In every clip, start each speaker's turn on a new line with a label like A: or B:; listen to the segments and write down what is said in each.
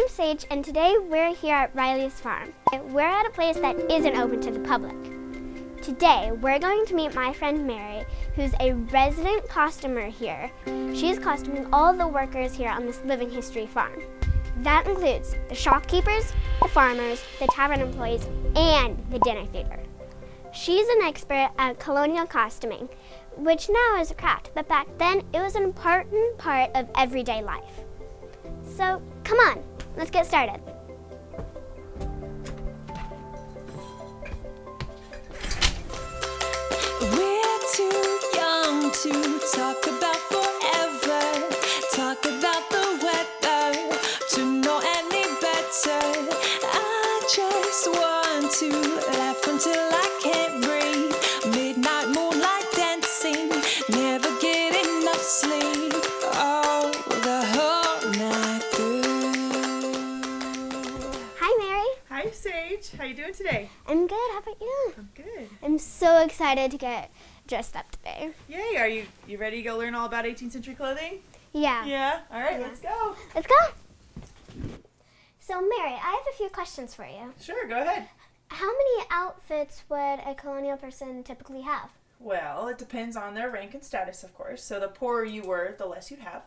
A: I'm Sage, and today we're here at Riley's farm. We're at a place that isn't open to the public. Today, we're going to meet my friend Mary, who's a resident costumer here. She's costuming all the workers here on this living history farm. That includes the shopkeepers, the farmers, the tavern employees, and the dinner theater. She's an expert at colonial costuming, which now is a craft, but back then it was an important part of everyday life. So, come on, let's get started.
B: We're too young to talk about forever, talk about the weather, to know any better. I just want to laugh until I can't breathe. Midnight moonlight dancing, never get enough sleep. Oh, the whole night through.
A: Hi, Mary.
C: Hi, Sage. How you doing today?
A: I'm good. How about you?
C: I'm good.
A: I'm so excited to get dressed up today.
C: Yay! Are you ready to go learn all about 18th century clothing?
A: Yeah.
C: Yeah. All right.
A: Yeah.
C: Let's go.
A: Let's go. So, Mary, I have a few questions for you.
C: Sure. Go ahead.
A: How many outfits would a colonial person typically have?
C: Well, it depends on their rank and status, of course. So the poorer you were, the less you'd have.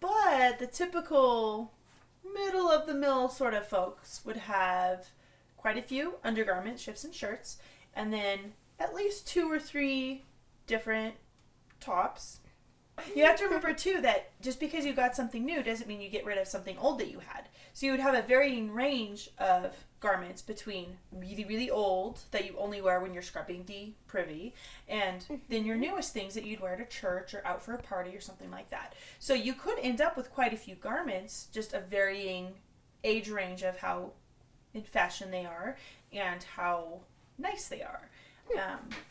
C: But the typical middle of the mill sort of folks would have quite a few undergarments, shifts, and shirts, and then at least 2 or 3 different tops. You have to remember, too, that just because you got something new doesn't mean you get rid of something old that you had. So you would have a varying range of garments between really, really old that you only wear when you're scrubbing the privy, and then your newest things that you'd wear to church or out for a party or something like that. So you could end up with quite a few garments, just a varying age range of how in fashion they are and how nice they are.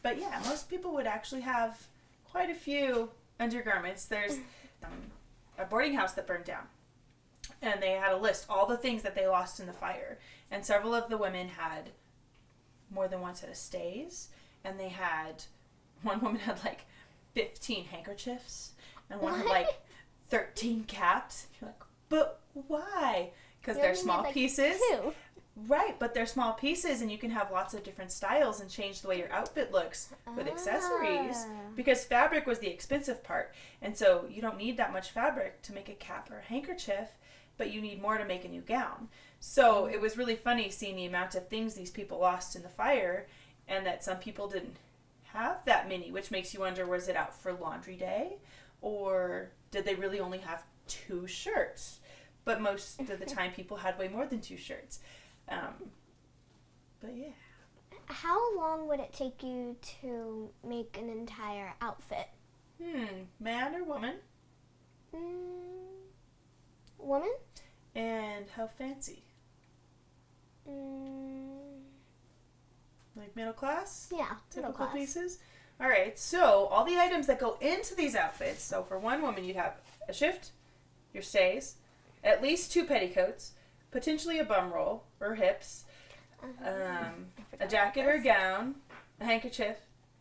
C: But yeah, most people would actually have quite a few undergarments. There's a boarding house that burned down, and they had a list, all the things that they lost in the fire. And several of the women had more than one set of stays, and one woman had like 15 handkerchiefs, and one had like 13 caps. You're like, but why? Because they're small pieces.
A: 2.
C: Right, but they're small pieces, and you can have lots of different styles and change the way your outfit looks with accessories, because fabric was the expensive part, and so you don't need that much fabric to make a cap or a handkerchief, but you need more to make a new gown. So it was really funny seeing the amount of things these people lost in the fire, and that some people didn't have that many, which makes you wonder, was it out for laundry day, or did they really only have 2 shirts? But most of the time people had way more than 2 shirts. But yeah.
A: How long would it take you to make an entire outfit?
C: Man or woman?
A: Woman?
C: And how fancy? Like middle class?
A: Yeah, middle
C: Typical
A: class.
C: pieces? Alright, so all the items that go into these outfits, so for one woman you'd have a shift, your stays, at least 2 petticoats, potentially a bum roll or hips, a jacket or a gown, a handkerchief,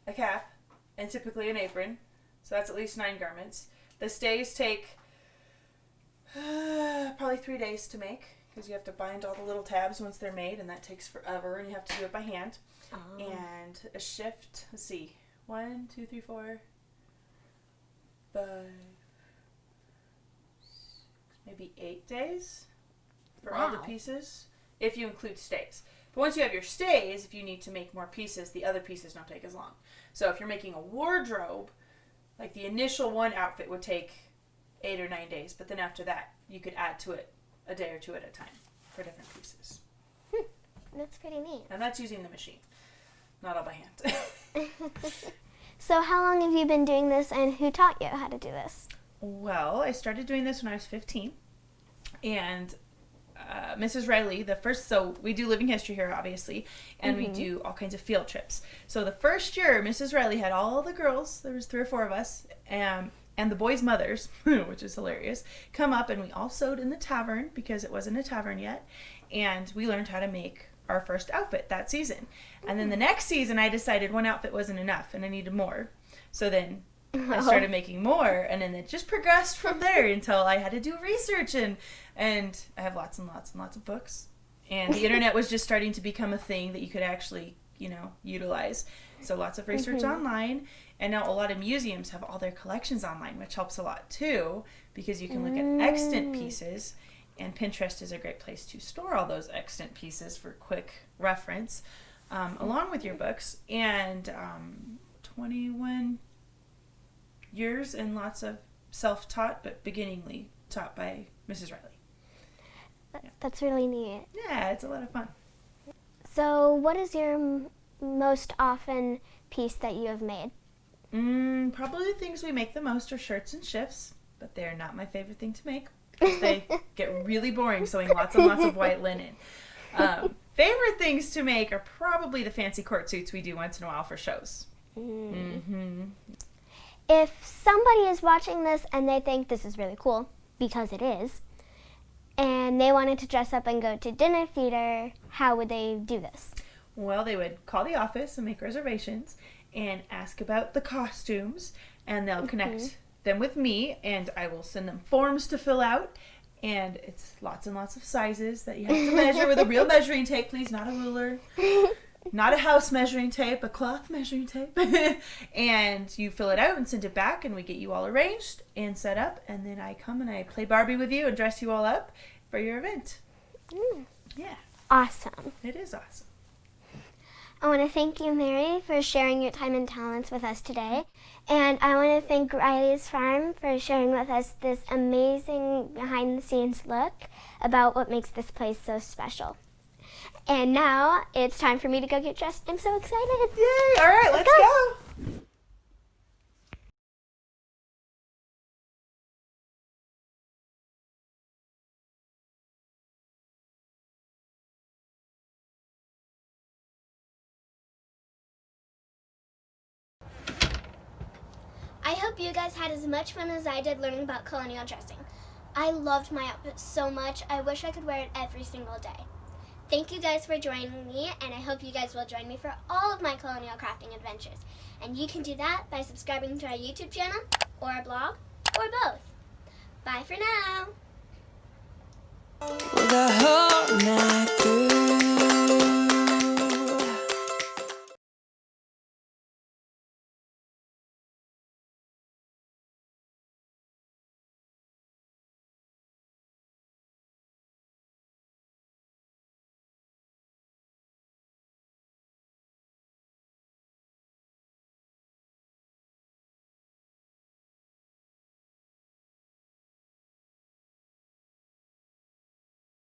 C: a cap, and typically an apron. So that's at least 9 garments. The stays take probably 3 days to make, because you have to bind all the little tabs once they're made, and that takes forever, and you have to do it by hand. And a shift, let's see, 1, 2, 3, 4, 5, 6, maybe 8 days for all the pieces, if you include stays. But once you have your stays, if you need to make more pieces, the other pieces don't take as long. So if you're making a wardrobe, like the initial one outfit would take 8 or 9 days, but then after that, you could add to it a day or 2 at a time for different pieces.
A: That's pretty neat.
C: And that's using the machine, not all by hand.
A: So how long have you been doing this, and who taught you how to do this?
C: Well, I started doing this when I was 15, and Mrs. Riley, so we do living history here, obviously, and we do all kinds of field trips. So the first year, Mrs. Riley had all the girls, there was 3 or 4 of us, and the boys' mothers, which is hilarious, come up, and we all sewed in the tavern, because it wasn't a tavern yet, and we learned how to make our first outfit that season. And then the next season, I decided one outfit wasn't enough, and I needed more. So then I started making more, and then it just progressed from there until I had to do research, and I have lots and lots and lots of books. And the internet was just starting to become a thing that you could actually, utilize. So lots of research online, and now a lot of museums have all their collections online, which helps a lot too, because you can look at extant pieces, and Pinterest is a great place to store all those extant pieces for quick reference, along with your books. And 21 years and lots of self-taught, but beginningly taught by Mrs. Riley.
A: That's really neat.
C: Yeah, it's a lot of fun.
A: So what is your most often piece that you have made?
C: Probably the things we make the most are shirts and shifts, but they're not my favorite thing to make because they get really boring sewing lots and lots of white linen. Favorite things to make are probably the fancy court suits we do once in a while for shows.
A: If somebody is watching this and they think this is really cool, because it is, and they wanted to dress up and go to dinner theater, how would they do this?
C: Well, they would call the office and make reservations and ask about the costumes, and they'll connect them with me, and I will send them forms to fill out, and it's lots and lots of sizes that you have to measure with a real measuring tape, please, not a ruler, not a house measuring tape, a cloth measuring tape, and you fill it out and send it back, and we get you all arranged and set up, and then I come and I play Barbie with you and dress you all up for your event. Yeah.
A: Awesome.
C: It is awesome.
A: I want to thank you, Mary, for sharing your time and talents with us today. And I want to thank Riley's Farm for sharing with us this amazing behind-the-scenes look about what makes this place so special. And now it's time for me to go get dressed. I'm so excited.
C: Yay! All right, let's go.
A: I hope you guys had as much fun as I did learning about colonial dressing. I loved my outfit so much, I wish I could wear it every single day. Thank you guys for joining me, and I hope you guys will join me for all of my colonial crafting adventures. And you can do that by subscribing to our YouTube channel, or our blog, or both. Bye for now!
B: The whole night